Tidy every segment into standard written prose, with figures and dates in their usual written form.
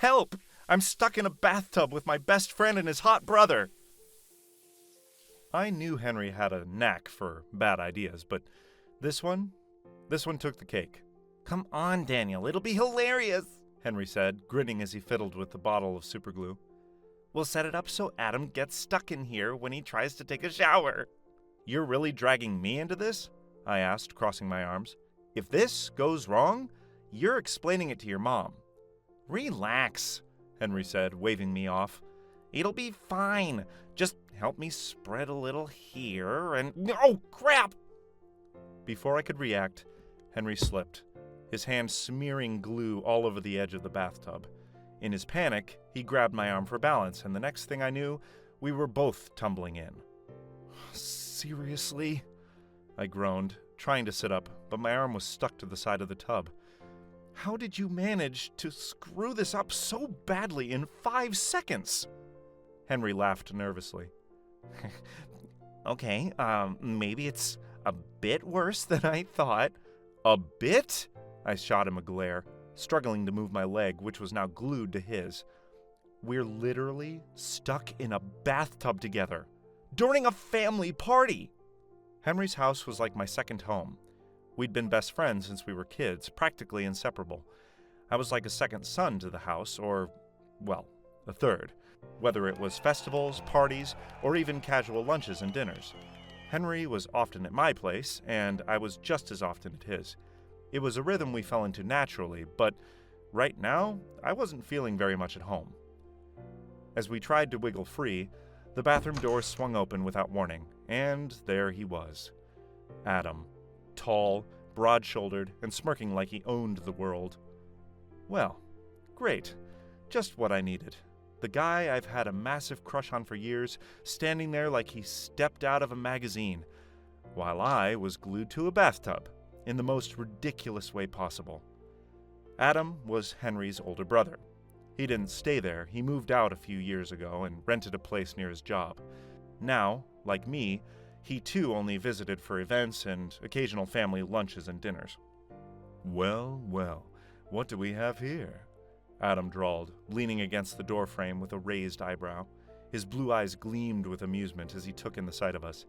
Help! I'm stuck in a bathtub with my best friend and his hot brother. I knew Henry had a knack for bad ideas, but this one took the cake. Come on, Daniel, it'll be hilarious, Henry said, grinning as he fiddled with the bottle of superglue. We'll set it up so Adam gets stuck in here when he tries to take a shower. You're really dragging me into this? I asked, crossing my arms. If this goes wrong, you're explaining it to your mom. Relax, Henry said, waving me off. It'll be fine. Just help me spread a little here and... Oh, crap! Before I could react, Henry slipped, his hand smearing glue all over the edge of the bathtub. In his panic, he grabbed my arm for balance, and the next thing I knew, we were both tumbling in. Seriously? I groaned, trying to sit up, but my arm was stuck to the side of the tub. How did you manage to screw this up so badly in 5 seconds? Henry laughed nervously. Okay, maybe it's a bit worse than I thought. A bit? I shot him a glare, struggling to move my leg, which was now glued to his. We're literally stuck in a bathtub together, during a family party. Henry's house was like my second home. We'd been best friends since we were kids, practically inseparable. I was like a second son to the house, or, well, a third, whether it was festivals, parties, or even casual lunches and dinners. Henry was often at my place, and I was just as often at his. It was a rhythm we fell into naturally, but right now, I wasn't feeling very much at home. As we tried to wiggle free, the bathroom door swung open without warning, and there he was. Adam, tall, broad-shouldered, and smirking like he owned the world. Well, great. Just what I needed. The guy I've had a massive crush on for years, standing there like he stepped out of a magazine, while I was glued to a bathtub, in the most ridiculous way possible. Adam was Henry's older brother. He didn't stay there, he moved out a few years ago and rented a place near his job. Now, like me, he too only visited for events and occasional family lunches and dinners. Well, well, what do we have here? Adam drawled, leaning against the doorframe with a raised eyebrow. His blue eyes gleamed with amusement as he took in the sight of us.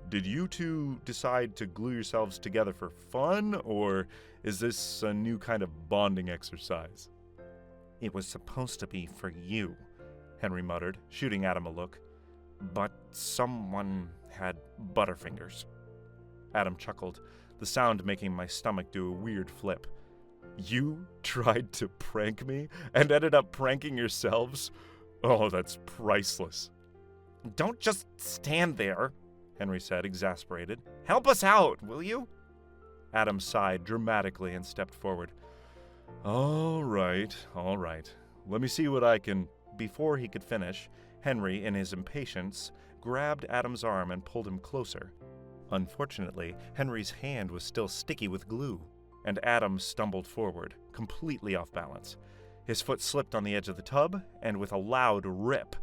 Did you two decide to glue yourselves together for fun, or is this a new kind of bonding exercise? It was supposed to be for you, Henry muttered, shooting Adam a look. But someone had butterfingers. Adam chuckled, the sound making my stomach do a weird flip. You tried to prank me and ended up pranking yourselves? Oh, that's priceless. Don't just stand there, Henry said, exasperated. Help us out, will you? Adam sighed dramatically and stepped forward. All right. Let me see what I can... Before he could finish, Henry, in his impatience, grabbed Adam's arm and pulled him closer. Unfortunately, Henry's hand was still sticky with glue, and Adam stumbled forward, completely off balance. His foot slipped on the edge of the tub, and with a loud rip,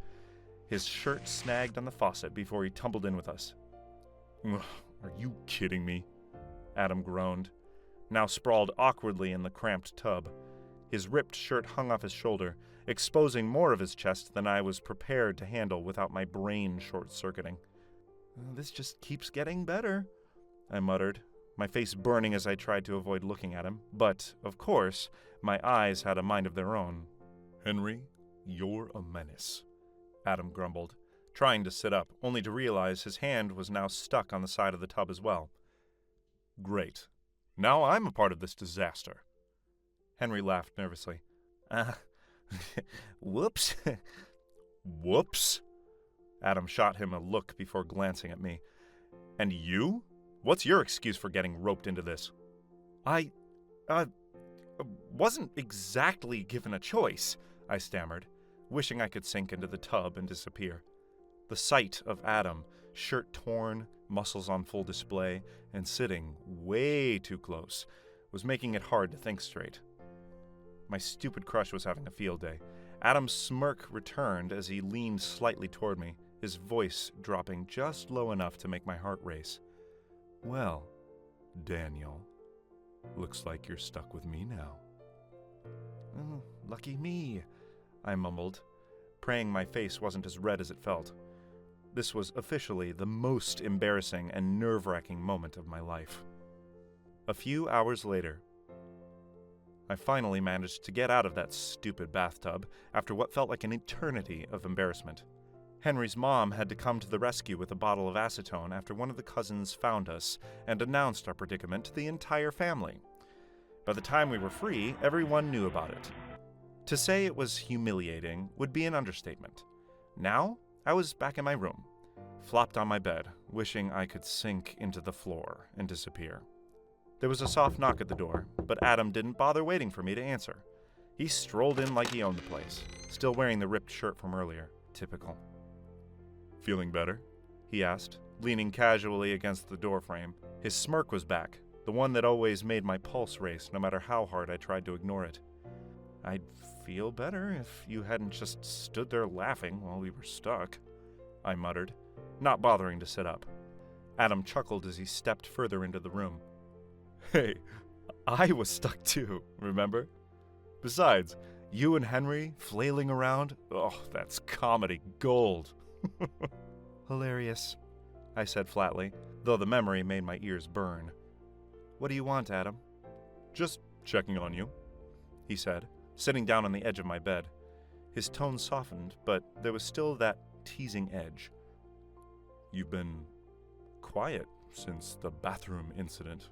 his shirt snagged on the faucet before he tumbled in with us. Ugh, are you kidding me? Adam groaned, now sprawled awkwardly in the cramped tub. His ripped shirt hung off his shoulder, exposing more of his chest than I was prepared to handle without my brain short-circuiting. This just keeps getting better, I muttered, my face burning as I tried to avoid looking at him. But, of course, my eyes had a mind of their own. Henry, you're a menace, Adam grumbled, trying to sit up, only to realize his hand was now stuck on the side of the tub as well. Great. Now I'm a part of this disaster. Henry laughed nervously. Whoops. Whoops? Adam shot him a look before glancing at me. And you? What's your excuse for getting roped into this? I wasn't exactly given a choice, I stammered, wishing I could sink into the tub and disappear. The sight of Adam, shirt torn, muscles on full display, and sitting way too close, was making it hard to think straight. My stupid crush was having a field day. Adam's smirk returned as he leaned slightly toward me, his voice dropping just low enough to make my heart race. Well, Daniel, looks like you're stuck with me now. Lucky me, I mumbled, praying my face wasn't as red as it felt. This was officially the most embarrassing and nerve-wracking moment of my life. A few hours later, I finally managed to get out of that stupid bathtub after what felt like an eternity of embarrassment. Henry's mom had to come to the rescue with a bottle of acetone after one of the cousins found us and announced our predicament to the entire family. By the time we were free, everyone knew about it. To say it was humiliating would be an understatement. Now, I was back in my room, flopped on my bed, wishing I could sink into the floor and disappear. There was a soft knock at the door, but Adam didn't bother waiting for me to answer. He strolled in like he owned the place, still wearing the ripped shirt from earlier. Typical. "Feeling better?" he asked, leaning casually against the doorframe. His smirk was back, the one that always made my pulse race no matter how hard I tried to ignore it. "I'd feel better if you hadn't just stood there laughing while we were stuck," I muttered, not bothering to sit up. Adam chuckled as he stepped further into the room. "Hey, I was stuck too, remember? Besides, you and Henry flailing around, that's comedy gold." "Hilarious," I said flatly, though the memory made my ears burn. "What do you want, Adam?" "Just checking on you," he said, sitting down on the edge of my bed. His tone softened, but there was still that teasing edge. "You've been quiet since the bathroom incident."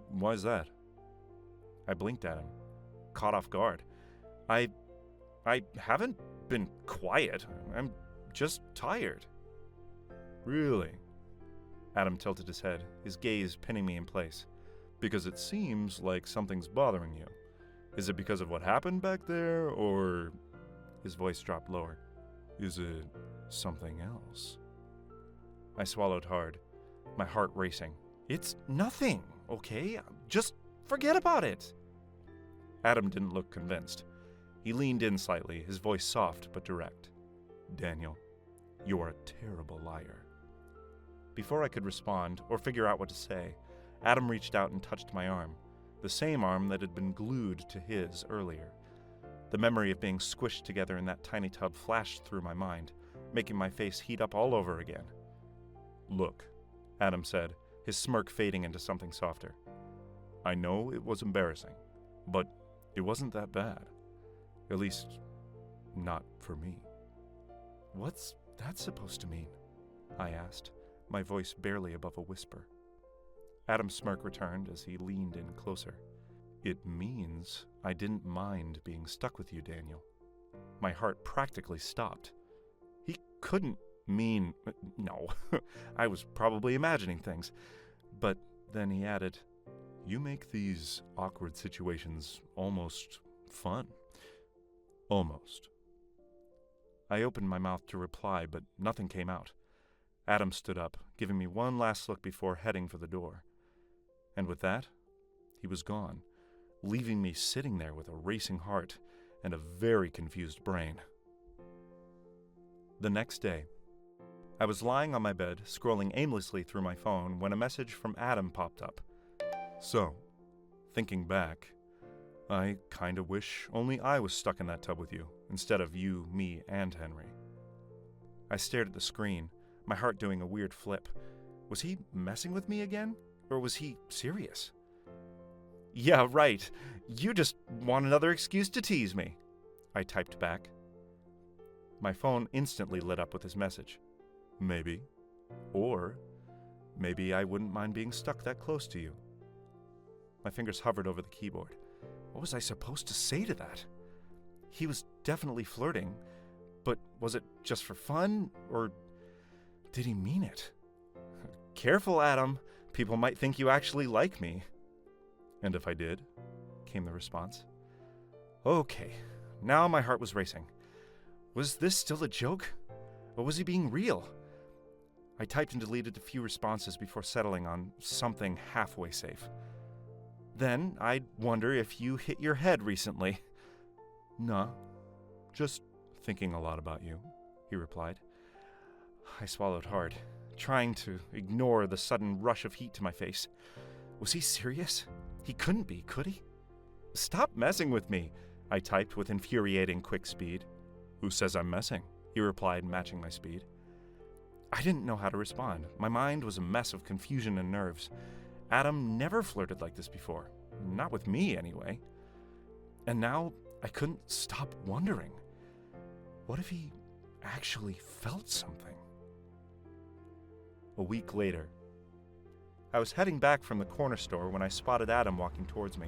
"Why's that?" I blinked at him, caught off guard. I haven't been quiet. I'm just tired." "Really?" Adam tilted his head, his gaze pinning me in place. "Because it seems like something's bothering you. Is it because of what happened back there, or—" His voice dropped lower. "Is it something else?" I swallowed hard, my heart racing. "It's nothing, okay? Just forget about it." Adam didn't look convinced. He leaned in slightly, his voice soft but direct. "Daniel, you're a terrible liar." Before I could respond or figure out what to say, Adam reached out and touched my arm, the same arm that had been glued to his earlier. The memory of being squished together in that tiny tub flashed through my mind, making my face heat up all over again. "Look," Adam said, his smirk fading into something softer. "I know it was embarrassing, but it wasn't that bad. At least, not for me." "What's that supposed to mean?" I asked, my voice barely above a whisper. Adam's smirk returned as he leaned in closer. "It means I didn't mind being stuck with you, Daniel." My heart practically stopped. He couldn't mean... No, I was probably imagining things. But then he added, "You make these awkward situations almost fun. Almost." I opened my mouth to reply, but nothing came out. Adam stood up, giving me one last look before heading for the door. And with that, he was gone, leaving me sitting there with a racing heart and a very confused brain. The next day, I was lying on my bed, scrolling aimlessly through my phone when a message from Adam popped up. "So, thinking back, I kinda wish only I was stuck in that tub with you, instead of you, me, and Henry." I stared at the screen, my heart doing a weird flip. Was he messing with me again? Or was he serious? "Yeah, right. You just want another excuse to tease me," I typed back. My phone instantly lit up with his message. "Maybe. Or maybe I wouldn't mind being stuck that close to you." My fingers hovered over the keyboard. What was I supposed to say to that? He was definitely flirting, but was it just for fun, or did he mean it? "Careful, Adam. People might think you actually like me." "And if I did?" came the response. Okay, now my heart was racing. Was this still a joke? Or was he being real? I typed and deleted a few responses before settling on something halfway safe. "Then I'd wonder if you hit your head recently." "Nah, just thinking a lot about you," he replied. I swallowed hard, trying to ignore the sudden rush of heat to my face. Was he serious? He couldn't be, could he? "Stop messing with me. I typed with infuriating quick speed. Who says I'm messing? He replied, matching my speed. I didn't know how to respond. My mind was a mess of confusion and nerves. Adam never flirted like this before. Not with me, anyway. And now I couldn't stop wondering. What if he actually felt something? A week later, I was heading back from the corner store when I spotted Adam walking towards me,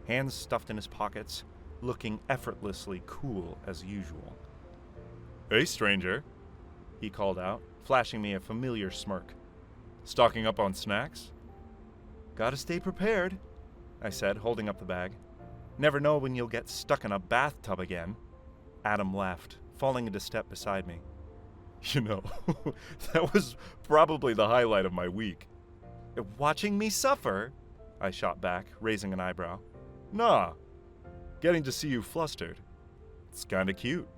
hands stuffed in his pockets, looking effortlessly cool as usual. Hey, stranger, he called out, flashing me a familiar smirk. Stocking up on snacks? Gotta stay prepared, I said, holding up the bag. Never know when you'll get stuck in a bathtub again. Adam laughed, falling into step beside me. You know, that was probably the highlight of my week. Watching me suffer? I shot back, raising an eyebrow. Nah, getting to see you flustered. It's kinda cute.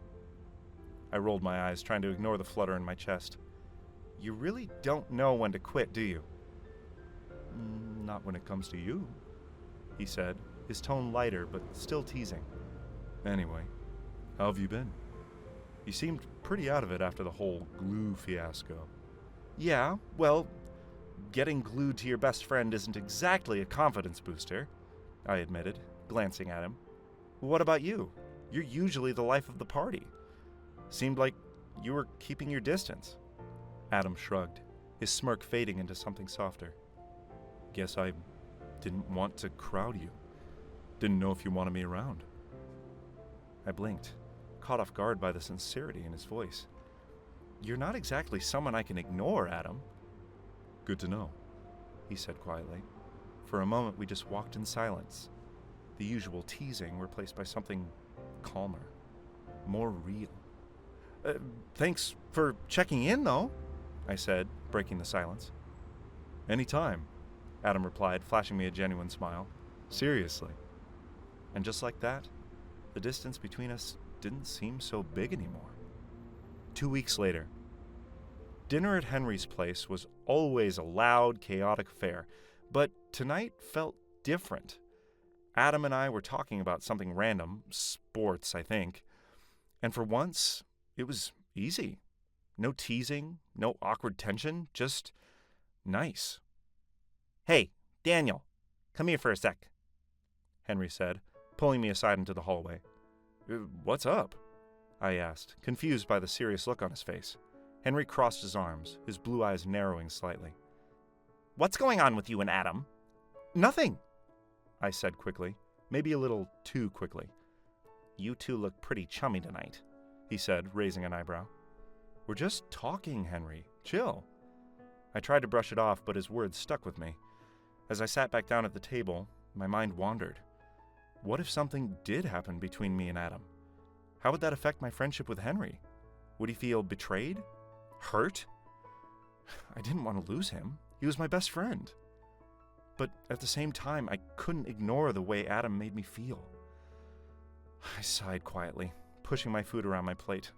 I rolled my eyes, trying to ignore the flutter in my chest. You really don't know when to quit, do you? Not when it comes to you, he said, his tone lighter but still teasing. Anyway, how have you been? You seemed pretty out of it after the whole glue fiasco. Yeah, well, getting glued to your best friend isn't exactly a confidence booster, I admitted, glancing at him. What about you? You're usually the life of the party. Seemed like you were keeping your distance. Adam shrugged, his smirk fading into something softer. Guess I didn't want to crowd you. Didn't know if you wanted me around. I blinked, caught off guard by the sincerity in his voice. You're not exactly someone I can ignore, Adam. Good to know, he said quietly. For a moment, we just walked in silence, the usual teasing replaced by something calmer, more real. Thanks for checking in, though, I said, breaking the silence. Anytime, Adam replied, flashing me a genuine smile. Seriously. And just like that, the distance between us didn't seem so big anymore. 2 weeks later. Dinner at Henry's place was always a loud, chaotic affair, but tonight felt different. Adam and I were talking about something random, sports, I think, and for once, it was easy. No teasing, no awkward tension, just nice. Hey, Daniel, come here for a sec, Henry said, pulling me aside into the hallway. What's up? I asked, confused by the serious look on his face. Henry crossed his arms, his blue eyes narrowing slightly. What's going on with you and Adam? Nothing, I said quickly, maybe a little too quickly. You two look pretty chummy tonight, he said, raising an eyebrow. We're just talking, Henry. Chill. I tried to brush it off, but his words stuck with me. As I sat back down at the table, my mind wandered. What if something did happen between me and Adam? How would that affect my friendship with Henry? Would he feel betrayed? Hurt? I didn't want to lose him. He was my best friend. But at the same time, I couldn't ignore the way Adam made me feel. I sighed quietly, pushing my food around my plate.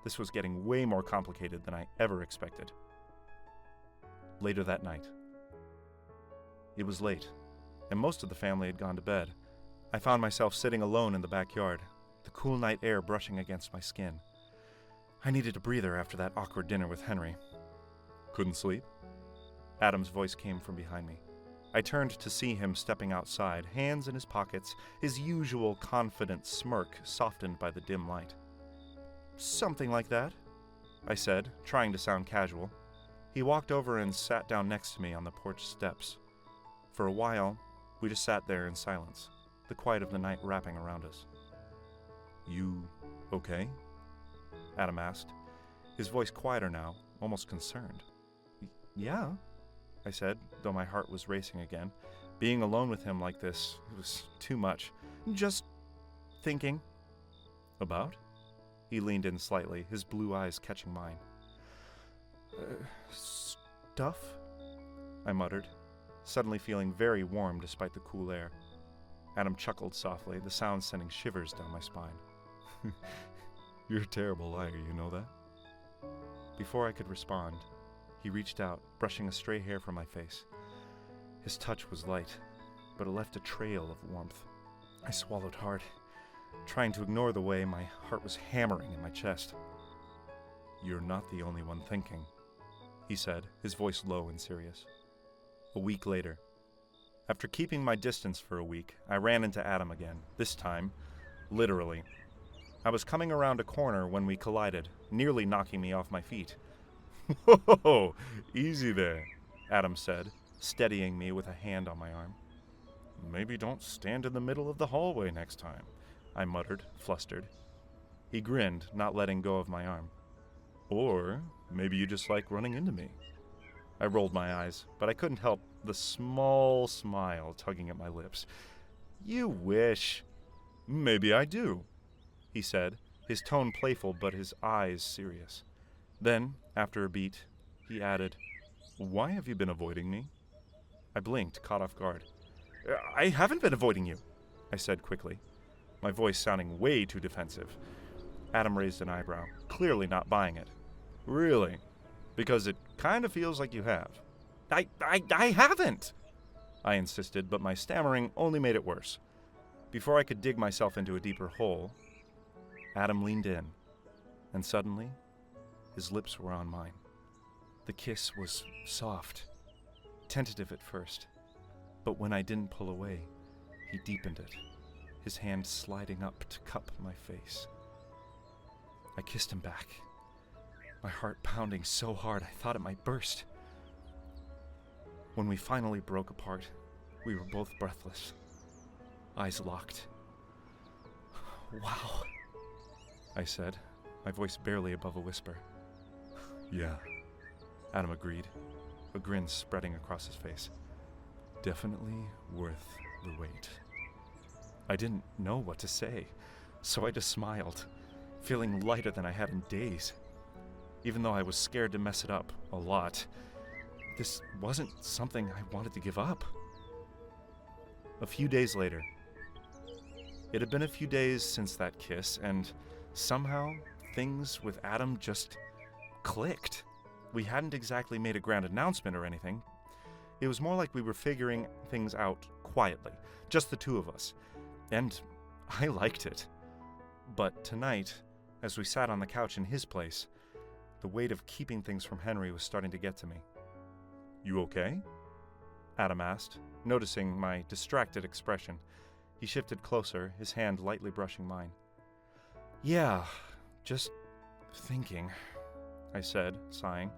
This was getting way more complicated than I ever expected. Later that night. It was late, and most of the family had gone to bed. I found myself sitting alone in the backyard, the cool night air brushing against my skin. I needed a breather after that awkward dinner with Henry. Couldn't sleep? Adam's voice came from behind me. I turned to see him stepping outside, hands in his pockets, his usual confident smirk softened by the dim light. Something like that, I said, trying to sound casual. He walked over and sat down next to me on the porch steps. For a while, we just sat there in silence, the quiet of the night wrapping around us. You okay? Adam asked, his voice quieter now, almost concerned. Yeah, I said, though my heart was racing again. Being alone with him like this, it was too much. Just thinking. About? He leaned in slightly, his blue eyes catching mine. Stuff? I muttered, suddenly feeling very warm despite the cool air. Adam chuckled softly, the sound sending shivers down my spine. You're a terrible liar, you know that? Before I could respond, he reached out, brushing a stray hair from my face. His touch was light, but it left a trail of warmth. I swallowed hard. trying to ignore the way my heart was hammering in my chest. "You're not the only one thinking," he said, his voice low and serious. A week later. After keeping my distance for a week, I ran into Adam again, this time, literally. I was coming around a corner when we collided, nearly knocking me off my feet. "Whoa, easy there," Adam said, steadying me with a hand on my arm. "Maybe don't stand in the middle of the hallway next time," I muttered, flustered. He grinned, not letting go of my arm. "Or maybe you just like running into me." I rolled my eyes, but I couldn't help the small smile tugging at my lips. "You wish." "Maybe I do," he said, his tone playful but his eyes serious. Then, after a beat, he added, "Why have you been avoiding me?" I blinked, caught off guard. "I haven't been avoiding you," I said quickly, my voice sounding way too defensive. Adam raised an eyebrow, clearly not buying it. "Really? Because it kind of feels like you have." I haven't!" I insisted, but my stammering only made it worse. Before I could dig myself into a deeper hole, Adam leaned in, and suddenly, his lips were on mine. The kiss was soft, tentative at first, but when I didn't pull away, he deepened it, his hand sliding up to cup my face. I kissed him back, my heart pounding so hard I thought it might burst. When we finally broke apart, we were both breathless, eyes locked. "Wow," I said, my voice barely above a whisper. "Yeah," Adam agreed, a grin spreading across his face. "Definitely worth the wait." I didn't know what to say, so I just smiled, feeling lighter than I had in days. Even though I was scared to mess it up a lot, this wasn't something I wanted to give up. A few days later. It had been a few days since that kiss, and somehow things with Adam just clicked. We hadn't exactly made a grand announcement or anything. It was more like we were figuring things out quietly, just the two of us, and I liked it. But tonight, as we sat on the couch in his place, the weight of keeping things from Henry was starting to get to me. "You okay?" Adam asked, noticing my distracted expression. He shifted closer, his hand lightly brushing mine. "Yeah, just thinking," I said, sighing.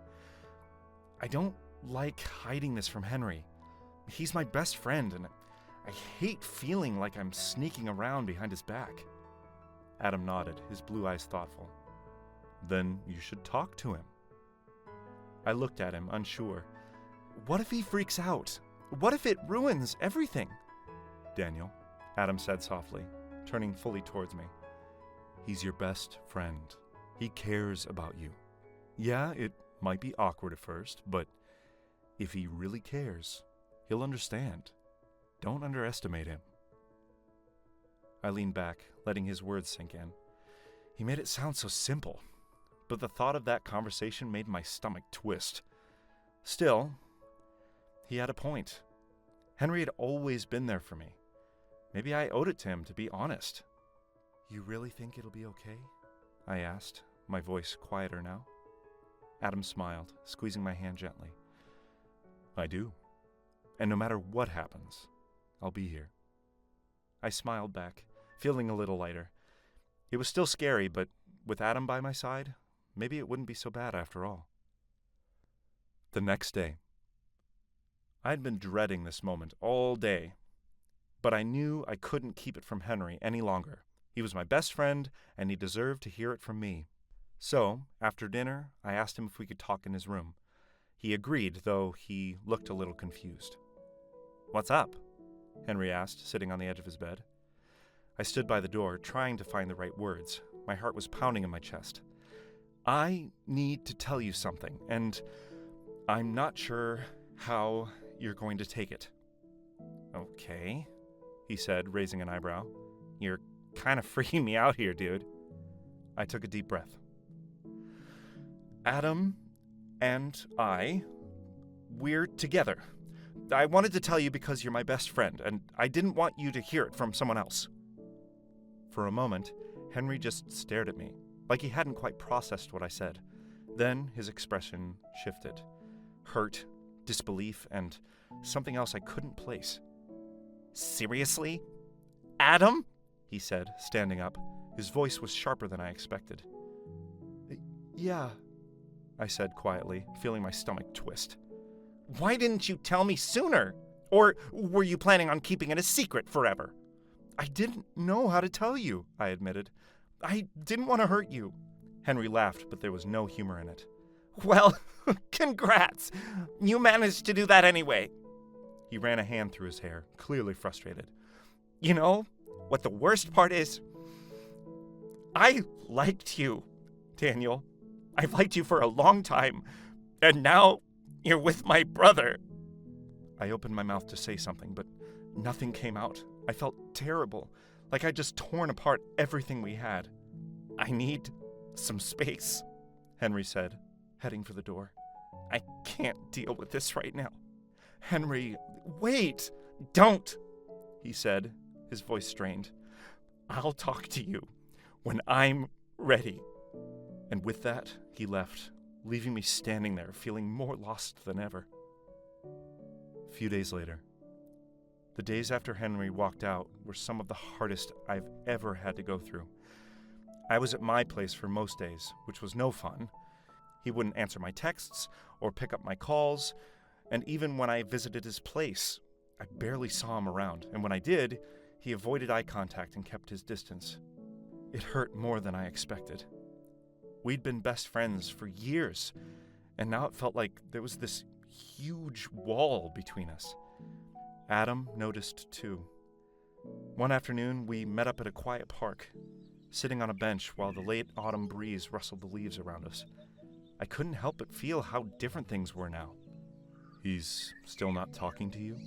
"I don't like hiding this from Henry. He's my best friend, and I hate feeling like I'm sneaking around behind his back." Adam nodded, his blue eyes thoughtful. "Then you should talk to him." I looked at him, unsure. What if he freaks out? What if it ruins everything? "Daniel," Adam said softly, turning fully towards me. "He's your best friend. He cares about you. Yeah, it might be awkward at first, but if he really cares, he'll understand. Don't underestimate him." I leaned back, letting his words sink in. He made it sound so simple, but the thought of that conversation made my stomach twist. Still, he had a point. Henry had always been there for me. Maybe I owed it to him to be honest. "You really think it'll be okay?" I asked, my voice quieter now. Adam smiled, squeezing my hand gently. "I do. And no matter what happens, I'll be here." I smiled back, feeling a little lighter. It was still scary, but with Adam by my side, maybe it wouldn't be so bad after all. The next day. I had been dreading this moment all day, but I knew I couldn't keep it from Henry any longer. He was my best friend, and he deserved to hear it from me. So, after dinner, I asked him if we could talk in his room. He agreed, though he looked a little confused. "What's up?" Henry asked, sitting on the edge of his bed. I stood by the door, trying to find the right words. My heart was pounding in my chest. "I need to tell you something, and I'm not sure how you're going to take it." "Okay," he said, raising an eyebrow. "You're kind of freaking me out here, dude." I took a deep breath. "Adam and we're together. I wanted to tell you because you're my best friend, and I didn't want you to hear it from someone else." For a moment, Henry just stared at me, like he hadn't quite processed what I said. Then his expression shifted. Hurt, disbelief, and something else I couldn't place. "Seriously? Adam?" he said, standing up. His voice was sharper than I expected. "Yeah," I said quietly, feeling my stomach twist. "Why didn't you tell me sooner? Or were you planning on keeping it a secret forever?" "I didn't know how to tell you," I admitted. "I didn't want to hurt you." Henry laughed, but there was no humor in it. "Well, congrats! You managed to do that anyway." He ran a hand through his hair, clearly frustrated. "You know what the worst part is? I liked you, Daniel. I've liked you for a long time, and now you're with my brother." I opened my mouth to say something, but nothing came out. I felt terrible, like I'd just torn apart everything we had. "I need some space," Henry said, heading for the door. "I can't deal with this right now." "Henry, wait!" "Don't," he said, his voice strained. "I'll talk to you when I'm ready." And with that, he left, leaving me standing there, feeling more lost than ever. A few days later. The days after Henry walked out were some of the hardest I've ever had to go through. I was at my place for most days, which was no fun. He wouldn't answer my texts or pick up my calls, and even when I visited his place, I barely saw him around, and when I did, he avoided eye contact and kept his distance. It hurt more than I expected. We'd been best friends for years, and now it felt like there was this huge wall between us. Adam noticed too. One afternoon, we met up at a quiet park, sitting on a bench while the late autumn breeze rustled the leaves around us. I couldn't help but feel how different things were now. "He's still not talking to you?"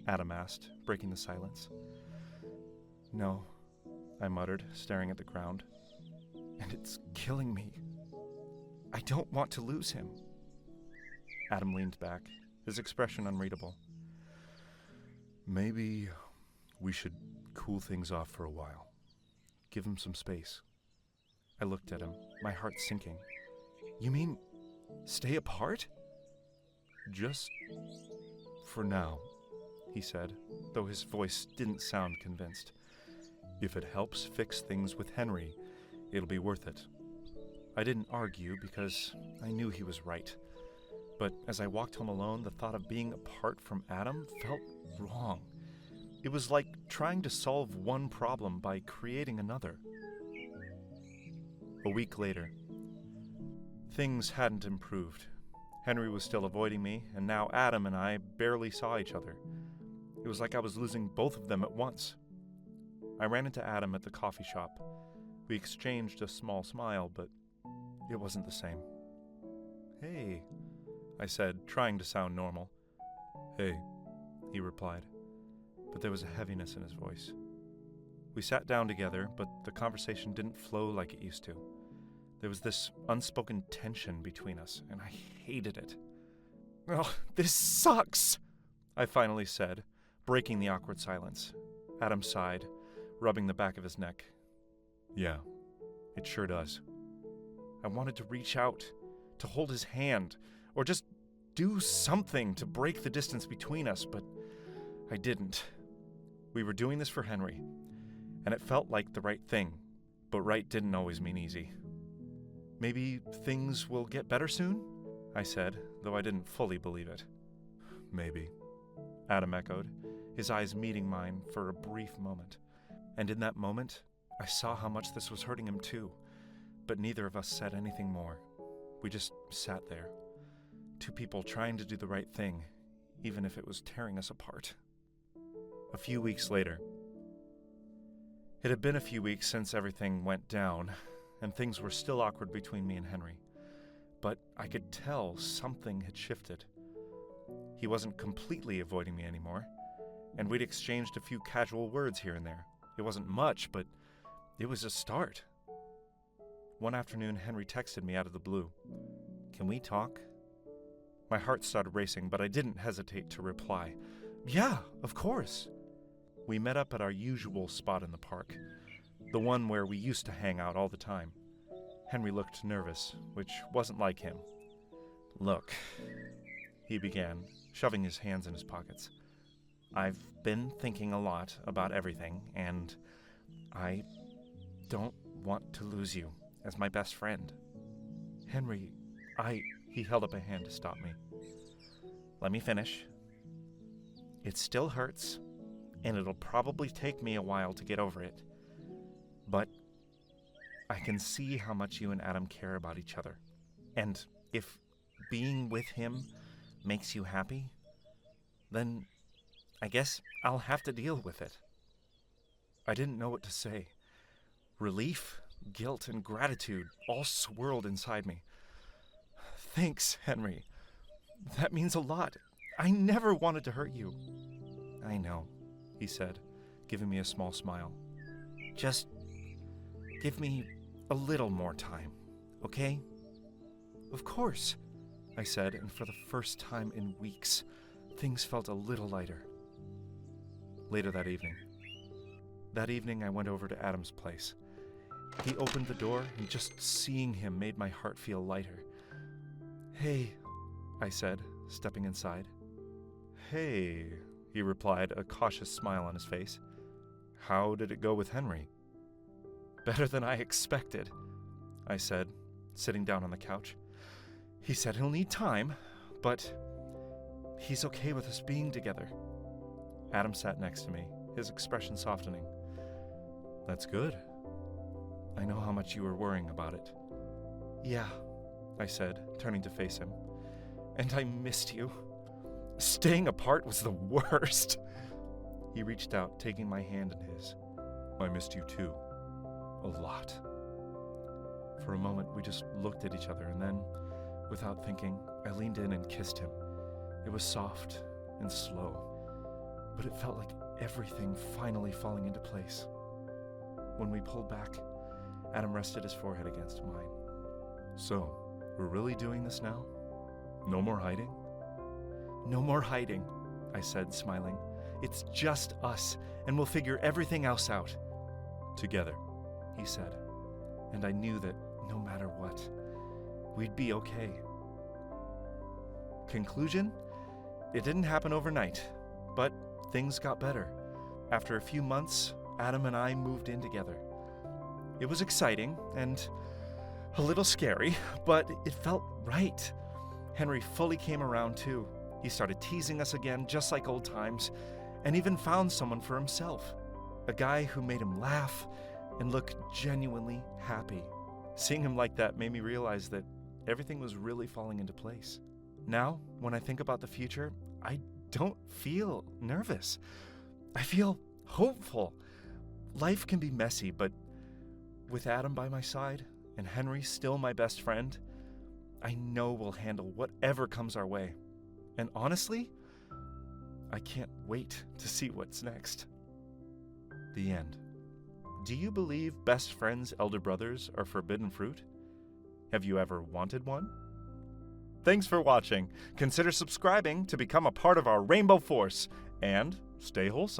Adam asked, breaking the silence. "No," I muttered, staring at the ground. "And it's killing me. I don't want to lose him." Adam leaned back, his expression unreadable. "Maybe we should cool things off for a while. Give him some space." I looked at him, my heart sinking. "You mean stay apart?" "Just for now," he said, though his voice didn't sound convinced. "If it helps fix things with Henry, it'll be worth it." I didn't argue because I knew he was right. But as I walked home alone, the thought of being apart from Adam felt wrong. It was like trying to solve one problem by creating another. A week later. Things hadn't improved. Henry was still avoiding me, and now Adam and I barely saw each other. It was like I was losing both of them at once. I ran into Adam at the coffee shop. We exchanged a small smile, but it wasn't the same. "Hey," I said, trying to sound normal. "Hey," he replied, but there was a heaviness in his voice. We sat down together, but the conversation didn't flow like it used to. There was this unspoken tension between us, and I hated it. "Oh, this sucks," I finally said, breaking the awkward silence. Adam sighed, rubbing the back of his neck. "Yeah, it sure does." I wanted to reach out, to hold his hand, or just do something to break the distance between us, but I didn't. We were doing this for Henry, and it felt like the right thing, but right didn't always mean easy. "Maybe things will get better soon?" I said, though I didn't fully believe it. "Maybe," Adam echoed, his eyes meeting mine for a brief moment. And in that moment, I saw how much this was hurting him too, but neither of us said anything more. We just sat there, two people trying to do the right thing, even if it was tearing us apart. A few weeks later. It had been a few weeks since everything went down, and things were still awkward between me and Henry. But I could tell something had shifted. He wasn't completely avoiding me anymore, and we'd exchanged a few casual words here and there. It wasn't much, but it was a start. One afternoon, Henry texted me out of the blue. "Can we talk?" My heart started racing, but I didn't hesitate to reply. "Yeah, of course." We met up at our usual spot in the park. The one where we used to hang out all the time. Henry looked nervous, which wasn't like him. "Look," he began, shoving his hands in his pockets. "I've been thinking a lot about everything, and I don't want to lose you as my best friend." "Henry, He held up a hand to stop me. "Let me finish. It still hurts, and it'll probably take me a while to get over it. But I can see how much you and Adam care about each other. And if being with him makes you happy, then I guess I'll have to deal with it." I didn't know what to say. Relief, guilt, and gratitude all swirled inside me. "Thanks, Henry. That means a lot. I never wanted to hurt you." "I know," he said, giving me a small smile. "Just give me a little more time, okay?" "Of course," I said, and for the first time in weeks, things felt a little lighter. Later that evening I went over to Adam's place. He opened the door, and just seeing him made my heart feel lighter. "Hey," I said, stepping inside. "Hey," he replied, a cautious smile on his face. "How did it go with Henry?" "Better than I expected," I said, sitting down on the couch. "He said he'll need time, but he's okay with us being together." Adam sat next to me, his expression softening. "That's good. I know how much you were worrying about it." "Yeah," I said, turning to face him. "And I missed you. Staying apart was the worst." He reached out, taking my hand in his. "I missed you too. A lot." For a moment, we just looked at each other, and then, without thinking, I leaned in and kissed him. It was soft and slow, but it felt like everything finally falling into place. When we pulled back, Adam rested his forehead against mine. "So, we're really doing this now? No more hiding?" "No more hiding," I said, smiling. "It's just us, and we'll figure everything else out." "Together," he said, and I knew that no matter what, we'd be okay. Conclusion? It didn't happen overnight, but things got better. After a few months, Adam and I moved in together. It was exciting and a little scary, but it felt right. Henry fully came around too. He started teasing us again, just like old times, and even found someone for himself. A guy who made him laugh and look genuinely happy. Seeing him like that made me realize that everything was really falling into place. Now, when I think about the future, I don't feel nervous. I feel hopeful. Life can be messy, but with Adam by my side and Henry still my best friend, I know we'll handle whatever comes our way. And honestly, I can't wait to see what's next. The end. Do you believe best friends' elder brothers are forbidden fruit? Have you ever wanted one? Thanks for watching. Consider subscribing to become a part of our Rainbow Force, and stay wholesome.